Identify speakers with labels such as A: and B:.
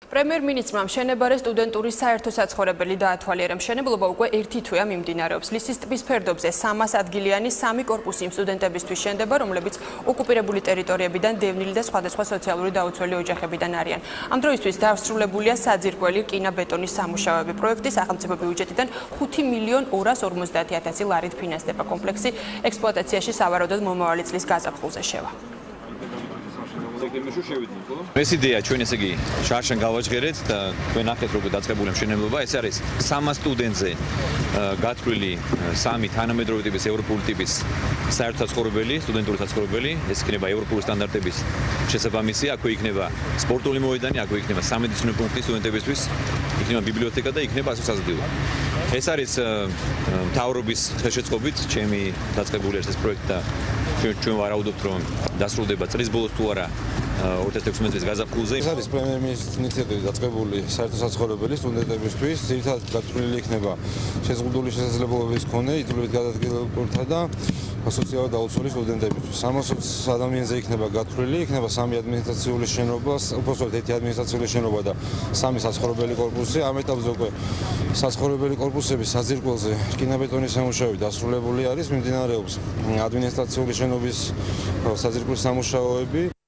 A: პრემიერ-მინისტრმა მშენებარე სტუდენტური საერთო საცხოვრებელი დაათვალიერა. მშენებლობა უკვე ერთი თვეა მიმდინარეობს. ლისის ტბის ფერდობზე 300 ადგილიანი 3 კორპუსი იმ სტუდენტებისთვის შენდება, რომლებიც ოკუპირებული ტერიტორიებიდან დევნილი და სხვადასხვა სოციალური დაუცველი ოჯახებიდან არიან. ამ დროისთვის დასრულებულია საძირკველი რკინა-ბეტონის სამუშაოები. პროექტი სახელმწიფო ბიუჯეტიდან 5.250.000 ლარით ფინანსდება. კომპლექსი ექსპლუატაციაში სავარაუდოდ მომავალი წლის გაზაფხულზე შევა.
B: ეს იდეა ჩვენ ესე იგი შარშან გავაჟღერეთ და თქვენ ნახეთ როგორ დაწყებული მშენებლობა. ეს არის 300 სტუდენტზე გათვლილი 3 თანამედროვე ტიპის ევროპული ტიპის საერთო საცხოვრებელი, სტუდენტური საცხოვრებელი. ეს იქნება ევროპული სტანდარტების შესაბამისი. აქვე იქნება სპორტული მოედანი, აქვე იქნება სამედიცინო პუნქტი სტუდენტებისთვის, იქნება ბიბლიოთეკა და იქნება ასოსაზრდილი. ეს არის მთავრობის ხელშეწყობით ჩემი დაწყებული ეს პროექტი და ჩვენ ვარაუდობთ რომ დასრულდება წლის ბოლოს თუ არა 2016 წლის გაზაფხულზე.
C: ეს არის პრემიერ-მინისტრის ინიციატივით დაწყებული საერთო საცხოვრებელი სტუდენტებისთვის. ძირითადად გათვლილი იქნება შეზღუდული შესაძლებლობების მქონე, იძულებით გადადგილებულთა და სოციალურად დაუცველი სტუდენტებისთვის. 60 ადამიანზე იქნება გათვლილი, იქნება 3 ადმინისტრაციული შენობა, უпростоროდ ერთი ადმინისტრაციული შენობა და 3 საცხოვრებელი კორპუსი. ამ ეტაპზე უკვე საცხოვრებელი კორპუსების საძირკველზე რკინა-ბეტონის სამუშაოები დასრულებული არის, მიმდინარეობს ადმინისტრაციული შენობის საძირკვლის სამუშაოები.